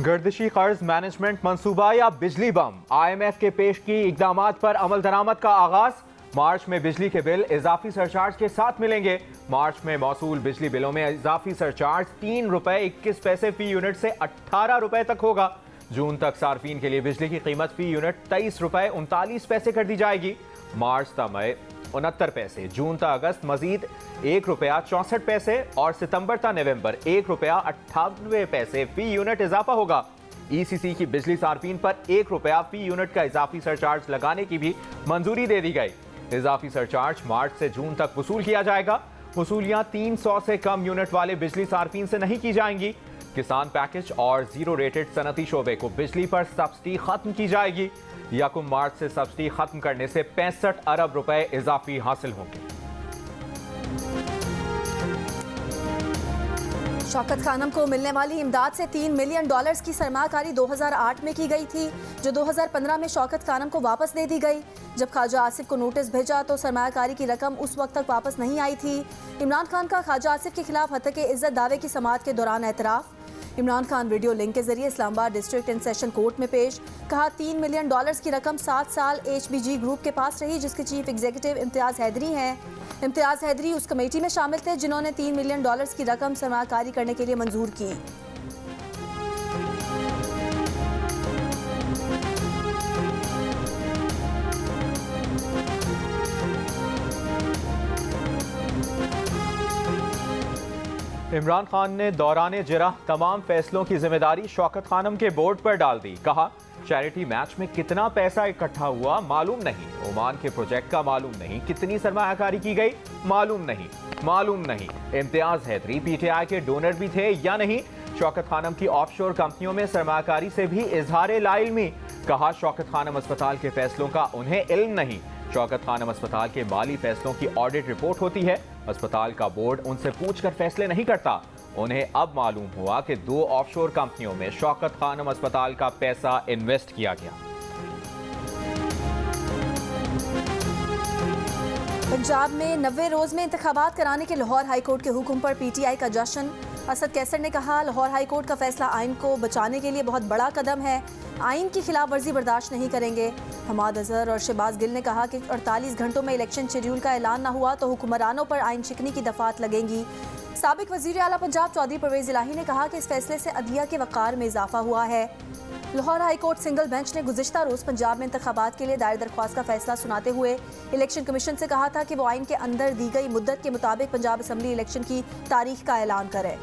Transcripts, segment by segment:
गर्दिशी कर्ज मैनेजमेंट मंसूबा या बिजली बम, IMF के पेश की इकदामात पर अमल दरामद का आगाज। मार्च में बिजली के बिल इजाफी सरचार्ज के साथ मिलेंगे। मार्च में मौसूल बिजली बिलों में इजाफी सरचार्ज 3 रुपए 21 पैसे फी यूनिट से 18 रुपए तक होगा। जून तक सार्फिन के लिए बिजली की कीमत फी यूनिट 23 रुपए 39 पैसे कर दी जाएगी। मार्च तक मई 69 पैसे, जून तक अगस्त मजीद 1 रुपया 64 पैसे और सितंबर तक नवंबर 1 रुपया 98 पैसे फी यूनिट इजाफा होगा। ECC की बिजली सार्फिन पर 1 रुपया फी यूनिट का इजाफी सरचार्ज लगाने की भी मंजूरी दे दी गई। इजाफी सरचार्ज मार्च से जून तक वसूल किया जाएगा। वसूलियां 300 से कम यूनिट वाले बिजली सार्फिन से नहीं की जाएंगी। किसान पैकेज और जीरो रेटेड सनती शोबे को बिजली पर सब्सिडी खत्म की जाएगी। यकम मार्च से सब्सिडी खत्म करने से 65 अरब रुपए इजाफी हासिल होंगे। शौकत खानम को मिलने वाली इमदाद से $3 मिलियन की सरमाकारी 2008 में की गई थी, जो 2015 में शौकत खानम को वापस दे दी गई। जब ख्वाजा आसिफ को नोटिस भेजा तो सरमाकारी की रकम उस वक्त तक वापस नहीं आई थी। इमरान खान का ख्वाजा आसिफ के खिलाफ हत्या के इज्जत दावे की समाअत के दौरान एतराफ़। इमरान खान वीडियो लिंक के जरिए Islamabad district and session court में पेश। कहा $3 मिलियन की रकम 7 साल HBG ग्रुप के पास रही, जिसके चीफ एग्जीक्यूटिव इम्तियाज़ हैदरी हैं। इम्तियाज़ हैदरी उस कमेटी में शामिल थे जिन्होंने $3 मिलियन की रकम सरमाकारी करने के लिए मंजूर की। इमरान खान ने दौरान जिरह तमाम फैसलों की जिम्मेदारी शौकत खानम के बोर्ड पर डाल दी। कहा, चैरिटी मैच में कितना पैसा इकट्ठा हुआ मालूम नहीं, ओमान के प्रोजेक्ट का मालूम नहीं, कितनी सरमायाकारी की गई मालूम नहीं। इम्तियाज हैदरी PTI के डोनर भी थे या नहीं। शौकत खानम की ऑफशोर कंपनियों में सरमायाकारी से भी इजहार लाइल्मी। कहा, शौकत खानम अस्पताल के फैसलों का उन्हें इल्म नहीं। शौकत खानम अस्पताल के माली फैसलों की ऑडिट रिपोर्ट होती है। अस्पताल का बोर्ड उनसे पूछकर फैसले नहीं करता। उन्हें अब मालूम हुआ कि 2 ऑफशोर कंपनियों में शौकत खानम अस्पताल का पैसा इन्वेस्ट किया गया। पंजाब में 90 रोज में इंतखाबात कराने के लाहौर हाईकोर्ट के हुक्म पर PTI का जश्न। असद कैसर ने कहा, लाहौर हाईकोर्ट का फैसला आइन को बचाने के लिए बहुत बड़ा कदम है। आइन की खिलाफ वर्जी बर्दाश्त नहीं करेंगे। हमाद अजहर और शहबाज गिल ने कहा कि 48 घंटों में इलेक्शन शेड्यूल का ऐलान न हुआ तो हुक्मरानों पर आइन शिकनी की दफात लगेंगी। साबिक वजीर आला पंजाब चौधरी परवेज इलाही ने कहा कि इस फैसले से अदलिया के वक़ार में इजाफा हुआ है। लाहौर हाईकोर्ट सिंगल बेंच ने गुज़िश्ता रोज़ पंजाब में इंतखाबात के लिए दायर दरख्वास्त का फैसला सुनाते हुए इलेक्शन कमीशन से कहा था कि वो आइन के अंदर दी गई मुद्दत के मुताबिक पंजाब असम्बली इलेक्शन की तारीख का ऐलान करे।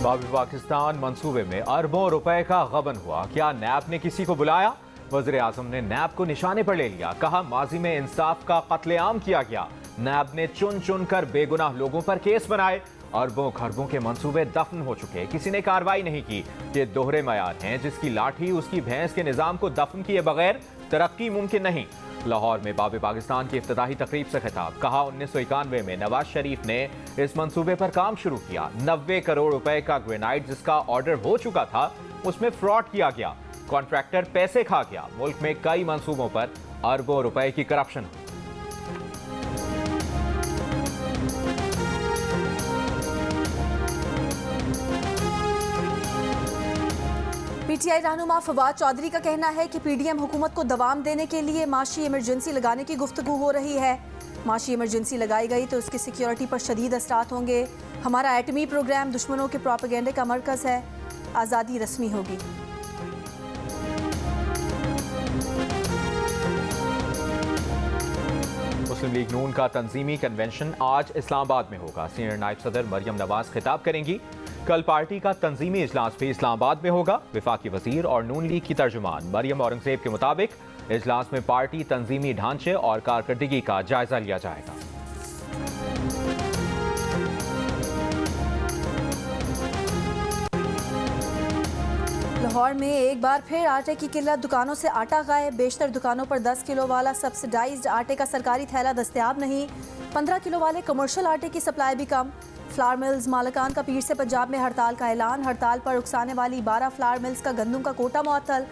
बाबी पाकिस्तान मंसूबे में अरबों रुपए का गबन हुआ। क्या नैब ने किसी को बुलाया? वज़ीर आज़म ने नैब को निशाने पर ले लिया। कहा, माजी में इंसाफ का कत्लेआम किया गया। नैब ने चुन चुन कर बेगुनाह लोगों पर केस बनाए। अरबों खरबों के मंसूबे दफन हो चुके, किसी ने कार्रवाई नहीं की। ये दोहरे मयार हैं। जिसकी लाठी उसकी भैंस के निज़ाम को दफन किए बगैर तरक्की मुमकिन नहीं। लाहौर में बाबे पाकिस्तान की इफ्तिताही तकरीब से खिताब। कहा, 1991 में नवाज शरीफ ने इस मंसूबे पर काम शुरू किया। 90 करोड़ रुपए का ग्रेनाइट जिसका ऑर्डर हो चुका था, उसमें फ्रॉड किया गया। कॉन्ट्रैक्टर पैसे खा गया। मुल्क में कई मंसूबों पर अरबों रुपए की करप्शन। PTI रहनुमा फवाद चौधरी का कहना है कि PDM हुकूमत को दवाम देने के लिए माशी इमरजेंसी लगाने की गुफ्तगू हो रही है। माशी इमरजेंसी लगाई गई तो उसकी सिक्योरिटी पर शदीद असरात होंगे। हमारा एटमी प्रोग्राम दुश्मनों के प्रोपेगेंडे का मरकज़ है। आज़ादी रस्मी होगी। मुस्लिम लीग नून का तंजीमी कन्वेंशन आज इस्लामाबाद में होगा। सीनियर नायब सदर मरियम नवाज खिताब करेंगी। कल पार्टी का तंजीमी इजलास भी इस्लामाबाद में होगा। वफाकी वजीर और नून लीग की तर्जुमान मरियम औरंगजेब के मुताबिक इजलास में पार्टी तंजीमी ढांचे और कारकर्दगी का जायजा लिया जाएगा। लाहौर में एक बार फिर आटे की किल्लत, दुकानों से आटा गायब। बेशतर दुकानों पर 10 किलो वाला सब्सिडाइज्ड आटे का सरकारी थैला दस्तयाब नहीं। 15 किलो वाले कमर्शियल आटे की सप्लाई भी कम। फ्लावर मिल्स मालिकान का पीर से पंजाब में हड़ताल का ऐलान। हड़ताल पर उकसाने वाली 12 फ्लावर मिल्स का गंदम का कोटा मुअत्तल।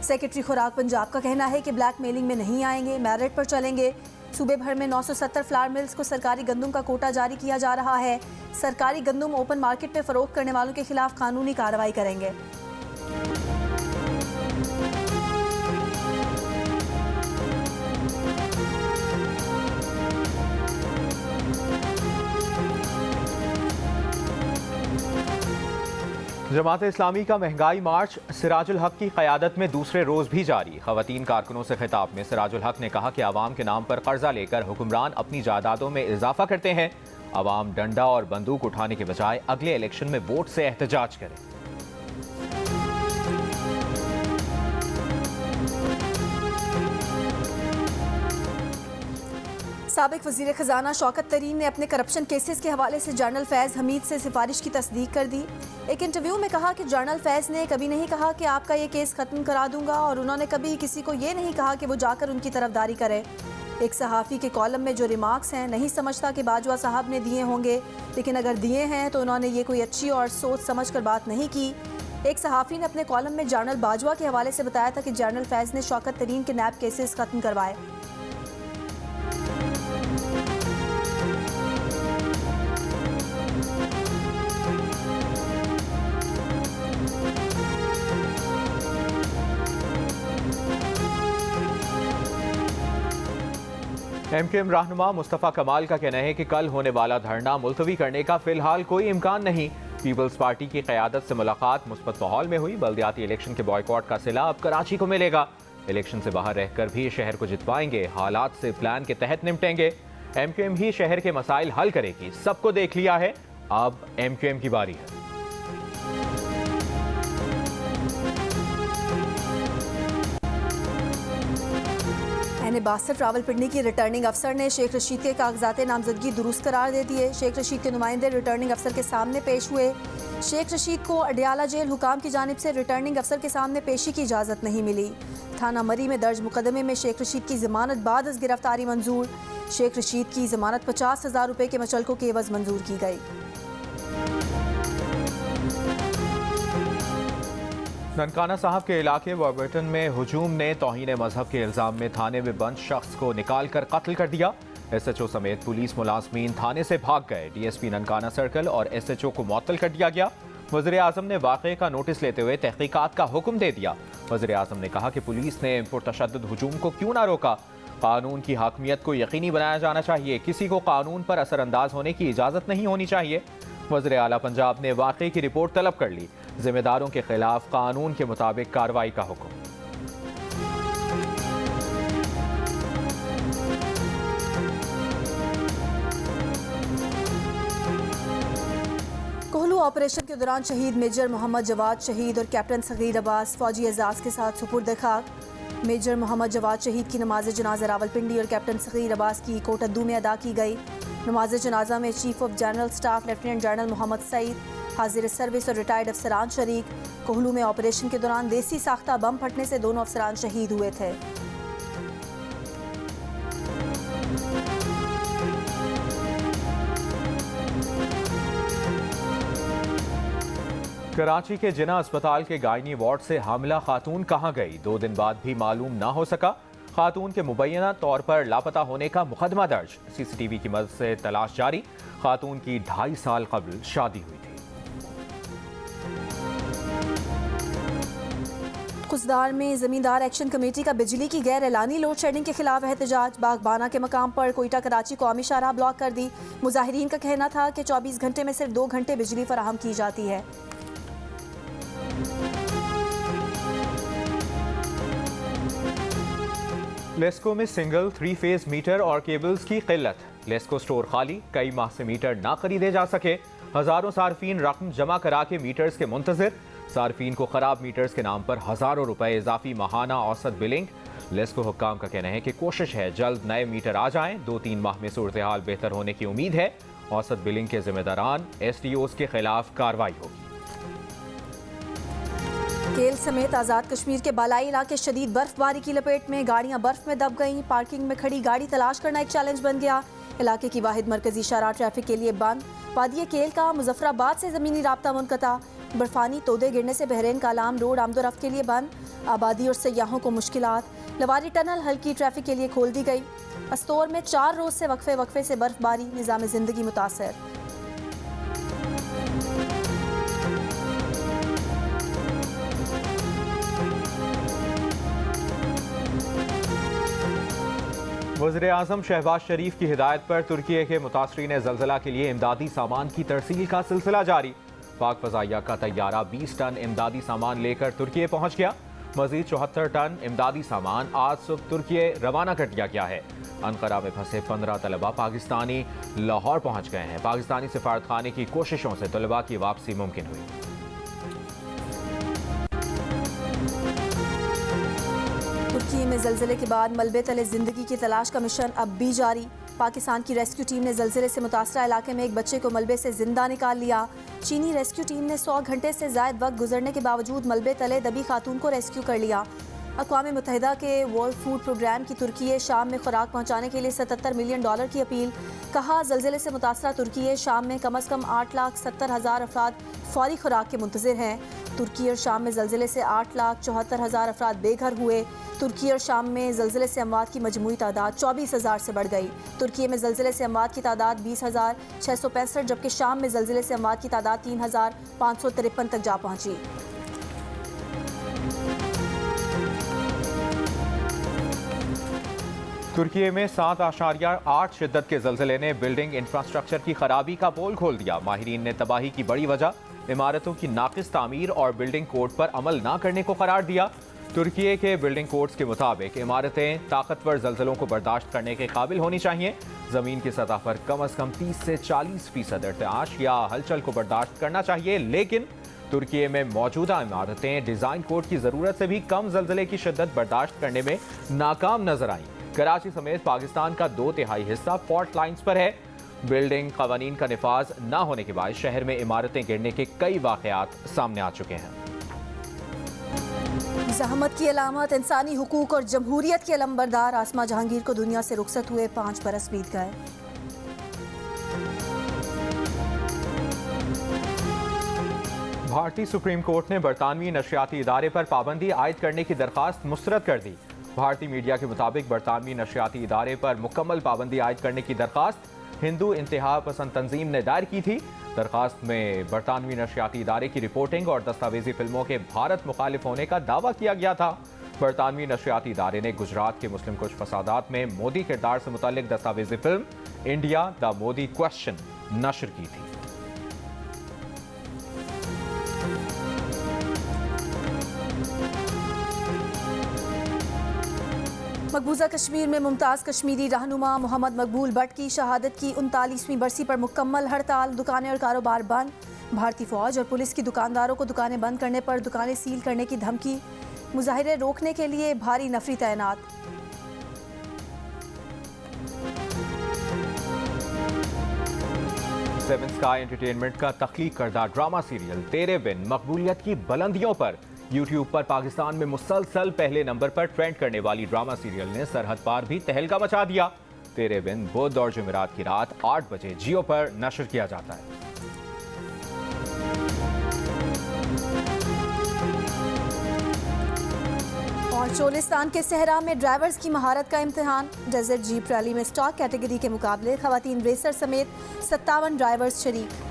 सेक्रेटरी खुराक पंजाब का कहना है कि ब्लैकमेलिंग में नहीं आएंगे, मेरिट पर चलेंगे। सूबे भर में 970 फ्लावर मिल्स को सरकारी गंदम का कोटा जारी किया जा रहा है। सरकारी गंदम ओपन मार्केट में फरोख्त करने वालों के खिलाफ कानूनी कार्रवाई करेंगे। जमात इस्लामी का महंगाई मार्च सिराजुल हक की क़यादत में दूसरे रोज़ भी जारी। ख़वातीन कारकुनों से खिताब में सिराजुल हक ने कहा कि आवाम के नाम पर कर्जा लेकर हुक्मरान अपनी जायदादों में इजाफा करते हैं। आवाम डंडा और बंदूक उठाने के बजाय अगले इलेक्शन में वोट से एहतजाज करें। साबिक वज़ीर ख़जाना शौकत तरीन ने अपने करप्शन केसेस के हवाले से जनरल फैज़ हमीद से सिफारिश की तस्दीक कर दी। एक इंटरव्यू में कहा कि जनरल फैज़ ने कभी नहीं कहा कि आपका ये केस ख़त्म करा दूंगा और उन्होंने कभी किसी को ये नहीं कहा कि वो जाकर उनकी तरफदारी करे। एक सहाफ़ी के कॉलम में जो रिमार्क्स हैं, नहीं समझता कि बाजवा साहब ने दिए होंगे, लेकिन अगर दिए हैं तो उन्होंने ये कोई अच्छी और सोच समझ कर बात नहीं की। एक सहाफ़ी ने अपने कॉलम में जनरल बाजवा के हवाले से बताया था कि जनरल फैज़ ने शौकत तरीन के नैब केसेस ख़त्म करवाए। MKM रहनुमा मुस्तफ़ा कमाल का कहना है कि कल होने वाला धरना मुलतवी करने का फिलहाल कोई इम्कान नहीं। पीपल्स पार्टी की क़यादत से मुलाकात मुस्बत माहौल में हुई। बल्दियाती इलेक्शन के बॉयकॉट का सिला अब कराची को मिलेगा। इलेक्शन से बाहर रहकर भी शहर को जितवाएंगे, हालात से प्लान के तहत निपटेंगे। MKM ही शहर के मसाइल हल करेगी। सबको देख लिया है, अब MKM की बारी है। बासठ रावलपिंडी की रिटर्निंग अफसर ने शेख रशीद के कागजात नामजदगी दुरुस्त करार दे दिए। शेख रशीद के नुमाइंदे रिटर्निंग अफसर के सामने पेश हुए। शेख रशीद को अडियाला जेल हुकाम की जानिब से रिटर्निंग अफसर के सामने पेशी की इजाज़त नहीं मिली। थाना मरी में दर्ज मुकदमे में शेख रशीद की जमानत बाद अज गिरफ्तारी मंजूर। शेख रशीद की जमानत 50,000 रुपये के मचलकों के एवज मंजूर की गई। ननकाना साहब के इलाके वॉर्बर्टन में हुजूम ने तौहीन मजहब के इल्ज़ाम में थाने में बंद शख्स को निकाल कर कत्ल कर दिया। SHO समेत पुलिस मुलाजमीन थाने से भाग गए। DSP ननकाना सर्कल और SHO को मुअत्तल कर दिया गया। वज़ीर आज़म ने वाक़े का नोटिस लेते हुए तहकीकात का हुक्म दे दिया। वज़ीर आज़म ने कहा कि पुलिस ने पुरतशद्दुद हुजूम को क्यों ना रोका। कानून की हाकमियत को यकीनी बनाया जाना चाहिए। किसी को कानून पर असरअंदाज होने की इजाज़त नहीं होनी चाहिए। वज़ीर आला पंजाब ने वाक़े की रिपोर्ट तलब कर ली। जिम्मेदारों के खिलाफ कानून के मुताबिक कार्रवाई का हुक्म। कोहलू ऑपरेशन के दौरान शहीद मेजर मोहम्मद जवाद शहीद और कैप्टन सगीर अब्बास फौजी एजाज के साथ सुपुर्द खाक। मेजर मोहम्मद जवाद शहीद की नमाज जनाजा रावलपिंडी और कैप्टन सगीर अब्बास की कोटद्दू में अदा की गई। नमाज जनाजा में chief of general staff lieutenant general Mohammad Saeed, हाजिर सर्विस और रिटायर्ड अफसरान शरीक। कोहलू में ऑपरेशन के दौरान देसी साख्ता बम फटने से दोनों अफसरान शहीद हुए थे। कराची के जिना अस्पताल के गायनी वार्ड से हामिला खातून कहां गई, 2 दिन बाद भी मालूम ना हो सका। खातून के मुबैना तौर पर लापता होने का मुकदमा दर्ज। CCTV की मदद से तलाश जारी। खातून की 2.5 साल कबल शादी हुई थी। खुसदार में जमींदार एक्शन कमेटी का बिजली की गैर एलानी लोड शेडिंग के खिलाफ एहतजाज। बागबाना के मकाम पर कोयटा कराची कौमी शाहराह ब्लॉक कर दी। मुजाहिरीन का कहना था कि 24 घंटे में सिर्फ 2 घंटे बिजली फराहम की जाती है। लेस्को में सिंगल 3 फेज मीटर और केबल्स की किल्लत। लेस्को स्टोर खाली, कई माह से मीटर ना खरीदे जा सके। हजारों सार्फिन रकम जमा करा के मीटर्स के मुंतजिर। सार्फिन को खराब मीटर्स के नाम पर हजारों रुपए इजाफी माहाना औसत बिलिंग। लेस्को हुक्काम का कहना है कि कोशिश है जल्द नए मीटर आ जाएं। 2-3 माह में सूरत हाल बेहतर होने की उम्मीद है। औसत बिलिंग के जिम्मेदारान SDOs के खिलाफ कार्रवाई होगी। केल समेत आज़ाद कश्मीर के बालाई इलाके शदीद बर्फबारी की लपेट में। गाड़ियां बर्फ में दब गईं। पार्किंग में खड़ी गाड़ी तलाश करना एक चैलेंज बन गया। इलाके की वाहिद मरकजी शाहराह ट्रैफिक के लिए बंद। वादिये केल का मुजफ्फराबाद से ज़मीनी राब्ता मुनक़ता। बर्फानी तोदे गिरने से बहरीन कालाम रोड आमदोरफ्त के लिए बंद, आबादी और सयाहों को मुश्किलात। लवारी टनल हल्की ट्रैफिक के लिए खोल दी गई। अस्तोर में 4 रोज से वक्फे से बर्फबारी, निज़ाम जिंदगी मुतासर। वज़ीर आज़म शहबाज शरीफ की हिदायत पर तुर्की के मुतासरीन ज़लज़ला के लिए इमदादी सामान की तरसील का सिलसिला जारी। पाक फ़ज़ाइया का तैयारा 20 टन इमदादी सामान लेकर तुर्की पहुँच गया। मज़ीद 74 टन इमदादी सामान आज सुबह तुर्की रवाना कर दिया गया है। अनकरा में फंसे 15 तलबा पाकिस्तानी लाहौर पहुँच गए हैं। पाकिस्तानी सिफारतखाने की कोशिशों से तलबा की वापसी मुमकिन हुई। तुर्की में ज़लज़ले के बाद मलबे तले ज़िंदगी की तलाश का मिशन अब भी जारी। पाकिस्तान की रेस्क्यू टीम ने ज़लज़ले से मुतासरा इलाके में एक बच्चे को मलबे से जिंदा निकाल लिया। चीनी रेस्क्यू टीम ने 100 घंटे से ज़ायद वक्त गुजरने के बावजूद मलबे तले दबी खातून को रेस्क्यू कर लिया। अक़वाम मुत्तहिदा के वर्ल्ड फूड प्रोग्राम की तुर्की शाम में खुराक पहुँचाने के लिए $77 मिलियन की अपील। कहा, ज़लज़ले से मुतासरा तुर्की शाम में कम अज़ कम 8,70,000 अफराद फौरी खुराक के मुंतज़िर हैं। तुर्की और शाम में ज़लज़ले से 8,74,000 अफराद बेघर हुए। तुर्की और शाम में ज़लज़ले से अमवात की मजमूई तादाद 24,000 से बढ़ गई। तुर्की में ज़लज़ले से अमवात की तादाद 20,665, जबकि शाम में ज़लज़ले से अमवात की तादाद 3,553 तक जा पहुँची। तुर्की में 7.8 शिद्दत के ज़लज़ले ने बिल्डिंग इंफ्रास्ट्रक्चर की खराबी का पोल खोल दिया। माहिरीन ने तबाही की बड़ी वजह इमारतों की नाकिस तामीर और बिल्डिंग कोड पर अमल न करने को करार दिया। तुर्की के बिल्डिंग कोड्स के मुताबिक इमारतें ताकतवर ज़लज़लों को बर्दाश्त करने के काबिल होनी चाहिए। ज़मीन की सतह पर कम अज़ कम 30 से 40% इर्तिआश या हलचल को बर्दाश्त करना चाहिए। लेकिन तुर्की में मौजूदा इमारतें डिज़ाइन कोड की ज़रूरत से भी कम ज़लज़ले की शिद्दत बर्दाश्त करने में नाकाम नजर आईं। कराची समेत पाकिस्तान का 2/3 हिस्सा फॉल्ट लाइन्स पर है। बिल्डिंग कवानीन का निफाज न होने के बाद शहर में इमारतें गिरने के कई वाक़यात सामने आ चुके हैं। ज़हमत की अलामत, इंसानी हुकूक और जमहूरियत के अलंबरदार आसमा जहांगीर को दुनिया से रुखसत हुए 5 बरस बीत गए। भारतीय सुप्रीम कोर्ट ने बरतानवी नशरियाती इदारे पर पाबंदी आयद करने की दरखास्त मुस्तरद कर दी। भारतीय मीडिया के मुताबिक बरतानवी नशरियाती इदारे पर मुकम्मल पाबंदी आयद करने की दरखास्त हिंदू इंतहा पसंद तंजीम ने दायर की थी। दरखास्त में बरतानवी नशरियाती इदारे की रिपोर्टिंग और दस्तावेजी फिल्मों के भारत मुखालिफ होने का दावा किया गया था। बरतानवी नशरियाती इदारे ने गुजरात के मुस्लिम कुछ फसादात में मोदी किरदार से मुतल्लिक दस्तावेजी film India the Modi question नशर की थी। मकबूजा कश्मीर में मुमताज़ कश्मीरी रहनुमा मोहम्मद मकबूल भट्ट की शहादत की 39वीं बरसी पर मुकम्मल हड़ताल, दुकानें और कारोबार बंद। भारतीय फौज और पुलिस की दुकानदारों को दुकानें बंद करने पर दुकानें सील करने की धमकी। मुजाहिरे रोकने के लिए भारी नफरी तैनात। सेवन स्काई एंटरटेनमेंट का तख्लीक करदा ड्रामा सीरियल तेरे बिन मकबूलियत की बुलंदियों पर यूट्यूब पर पाकिस्तान में मुसलसल पहले नंबर पर ट्रेंड करने वाली ड्रामा सीरियल ने सरहद पार भी तहलका मचा दिया। तेरे बिन बुध और जुमेरात की रात 8 बजे जियो पर नशर किया जाता है। और चोलिस्तान के सहरा में ड्राइवर्स की महारत का इम्तिहान। डेजर्ट जीप रैली में स्टॉक कैटेगरी के मुकाबले खवातीन रेसर समेत 57 ड्राइवर्स शरीक।